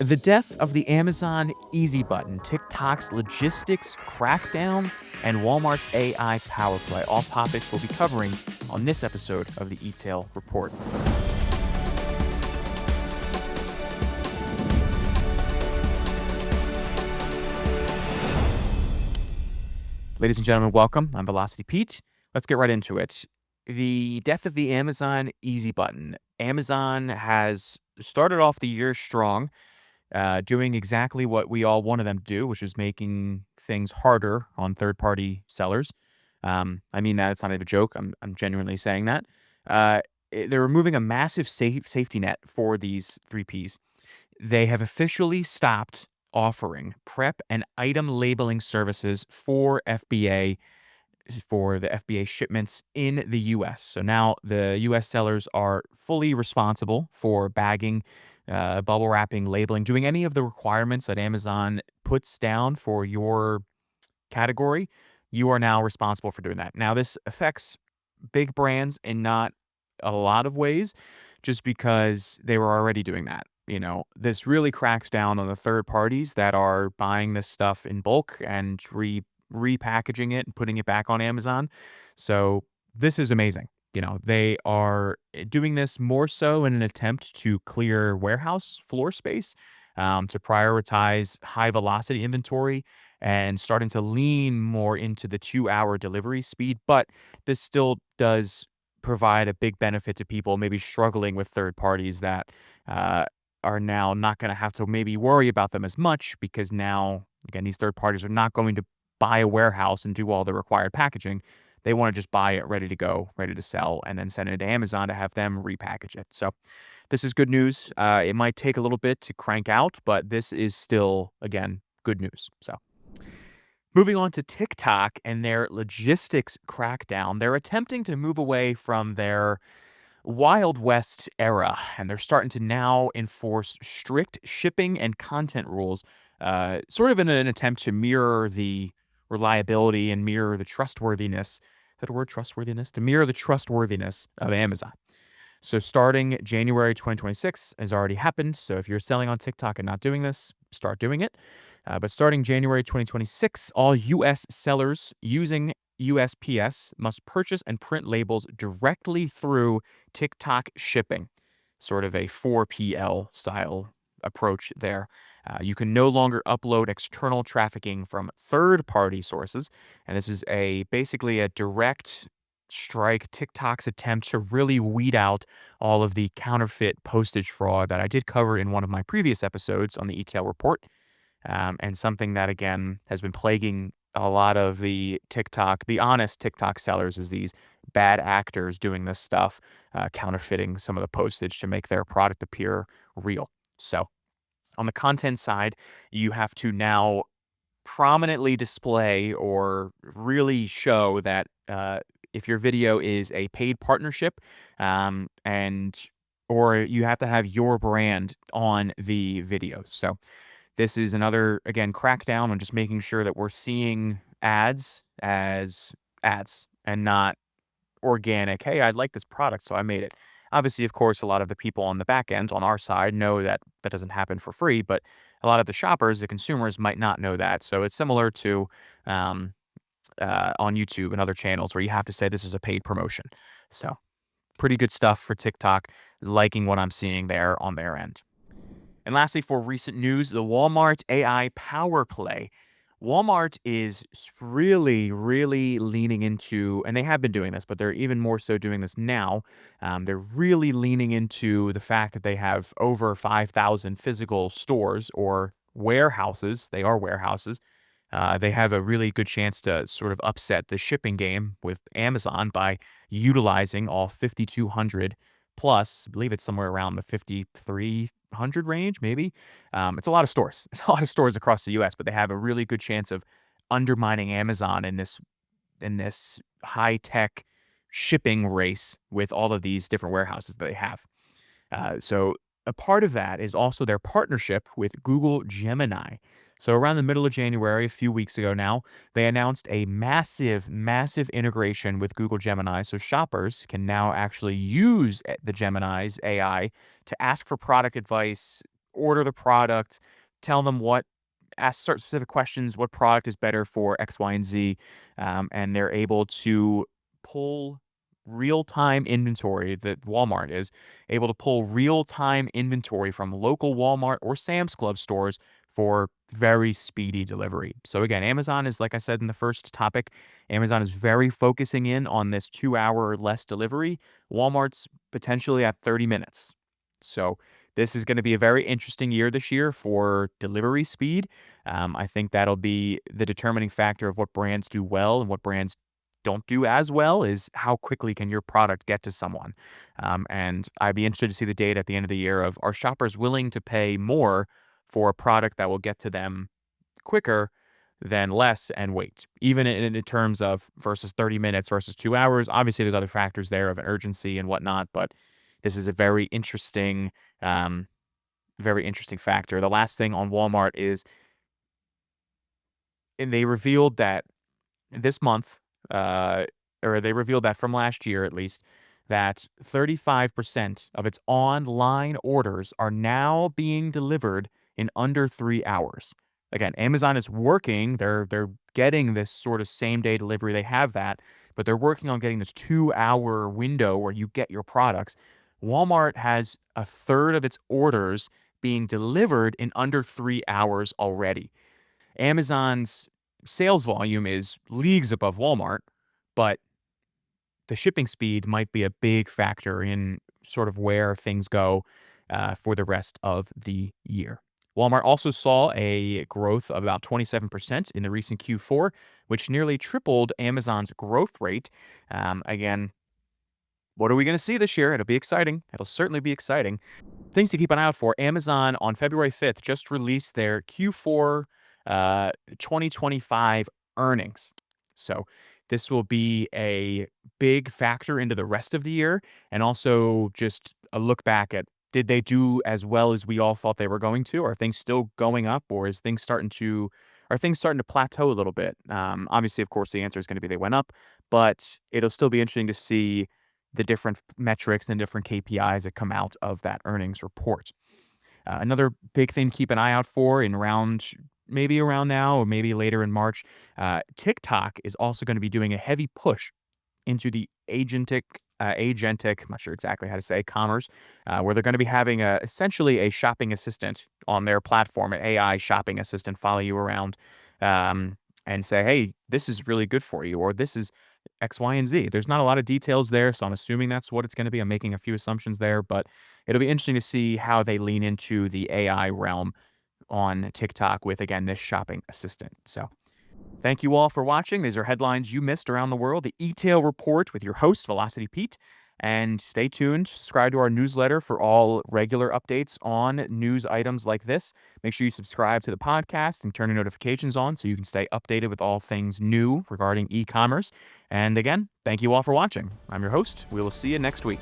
The death of the Amazon Easy Button, TikTok's logistics crackdown, and Walmart's AI power play. All topics we'll be covering on this episode of the E-Tail Report. Ladies and gentlemen, welcome. I'm Velocity Pete. Let's get right into it. The death of the Amazon Easy Button. Amazon has started off the year strong, doing exactly what we all wanted them to do, which is making things harder on third-party sellers. I mean that, it's not even a joke. I'm genuinely saying that. They're removing a massive safety net for these 3Ps. They have officially stopped offering prep and item labeling services for the FBA shipments in the US. So now the US sellers are fully responsible for bagging, bubble wrapping, labeling, doing any of the requirements that Amazon puts down for your category. You are now responsible for doing that. Now, this affects big brands in not a lot of ways, just because they were already doing that. This really cracks down on the third parties that are buying this stuff in bulk and repackaging it and putting it back on Amazon. So this is amazing. They are doing this more so in an attempt to clear warehouse floor space, to prioritize high velocity inventory and starting to lean more into the 2-hour delivery speed. But this still does provide a big benefit to people maybe struggling with third parties that are now not going to have to maybe worry about them as much, because now, again, these third parties are not going to buy a warehouse and do all the required packaging. They want to just buy it ready to go, ready to sell, and then send it to Amazon to have them repackage it. So this is good news. It might take a little bit to crank out, but this is still, again, good news. So moving on to TikTok and their logistics crackdown, they're attempting to move away from their Wild West era, and they're starting to now enforce strict shipping and content rules, sort of in an attempt to mirror the reliability and mirror the trustworthiness. Is that a word, trustworthiness? To mirror the trustworthiness of Amazon. So starting January 2026 has already happened. So if you're selling on TikTok and not doing this, start doing it. But starting January 2026, all U.S. sellers using USPS must purchase and print labels directly through TikTok shipping, sort of a 4PL style approach there. You can no longer upload external trafficking from third-party sources, and this is basically a direct strike. TikTok's attempt to really weed out all of the counterfeit postage fraud that I did cover in one of my previous episodes on the E-Tail Report, and something that, again, has been plaguing a lot of the honest TikTok sellers, is these bad actors doing this stuff, counterfeiting some of the postage to make their product appear real. So on the content side, you have to now prominently display or really show that if your video is a paid partnership, or you have to have your brand on the videos. So this is another, again, crackdown on just making sure that we're seeing ads as ads and not organic. Hey, I like this product, so I made it. Obviously, of course, a lot of the people on the back end, on our side, know that that doesn't happen for free, but a lot of the shoppers, the consumers, might not know that. So it's similar to on YouTube and other channels where you have to say this is a paid promotion. So pretty good stuff for TikTok, liking what I'm seeing there on their end. And lastly, for recent news, the Walmart AI power play. Walmart is really, really leaning into, and they have been doing this, but they're even more so doing this now. They're really leaning into the fact that they have over 5,000 physical stores or warehouses. They are warehouses. They have a really good chance to sort of upset the shipping game with Amazon by utilizing all 5,200 plus. I believe it's somewhere around the 5,300 range, maybe. It's a lot of stores. It's a lot of stores across the U.S., but they have a really good chance of undermining Amazon in this high tech shipping race with all of these different warehouses that they have. So a part of that is also their partnership with Google Gemini. So around the middle of January, a few weeks ago now, they announced a massive, massive integration with Google Gemini. So shoppers can now actually use the Gemini's AI to ask for product advice, order the product, tell them ask specific questions, what product is better for X, Y, and Z, and they're able to pull real-time inventory. That Walmart is able to pull real-time inventory from local Walmart or Sam's Club stores for very speedy delivery. So again, Amazon is, like I said in the first topic, Amazon is very focusing in on this 2 hour or less delivery. Walmart's potentially at 30 minutes. So this is going to be a very interesting year this year for delivery speed. I think that'll be the determining factor of what brands do well and what brands don't do as well, is how quickly can your product get to someone. And I'd be interested to see the data at the end of the year of, are shoppers willing to pay more for a product that will get to them quicker than less and wait, even in terms of versus 30 minutes versus 2 hours. Obviously, there's other factors there of urgency and whatnot, but this is a um, very interesting factor. The last thing on Walmart is, and they revealed that this month, uh, or they revealed that from last year at least, that 35% of its online orders are now being delivered in under 3 hours. Again, Amazon is working, they're getting this sort of same day delivery, they have that, but they're working on getting this 2 hour window where you get your products. Walmart has a third of its orders being delivered in under 3 hours already. Amazon's sales volume is leagues above Walmart, but the shipping speed might be a big factor in sort of where things go for the rest of the year. Walmart also saw a growth of about 27% in the recent Q4, which nearly tripled Amazon's growth rate. Again, what are we going to see this year? It'll be exciting. It'll certainly be exciting. Things to keep an eye out for. Amazon on February 5th just released their Q4 2025 earnings. So this will be a big factor into the rest of the year, and also just a look back at, did they do as well as we all thought they were going to? Are things still going up, or are things starting to plateau a little bit? Obviously, of course, the answer is going to be they went up, but it'll still be interesting to see the different metrics and different KPIs that come out of that earnings report. Another big thing to keep an eye out for maybe around now or maybe later in March, TikTok is also going to be doing a heavy push into the agentic, I'm not sure exactly how to say, commerce, where they're going to be having essentially a shopping assistant on their platform, an AI shopping assistant, follow you around and say, hey, this is really good for you, or this is X, Y, and Z. There's not a lot of details there, so I'm assuming that's what it's going to be. I'm making a few assumptions there, but it'll be interesting to see how they lean into the AI realm on TikTok with, again, this shopping assistant. So thank you all for watching. These are headlines you missed around the world, the E-Tail Report with your host, Velocity Pete. And stay tuned, subscribe to our newsletter for all regular updates on news items like this. Make sure you subscribe to the podcast and turn your notifications on so you can stay updated with all things new regarding e-commerce. And again, thank you all for watching. I'm your host. We will see you next week.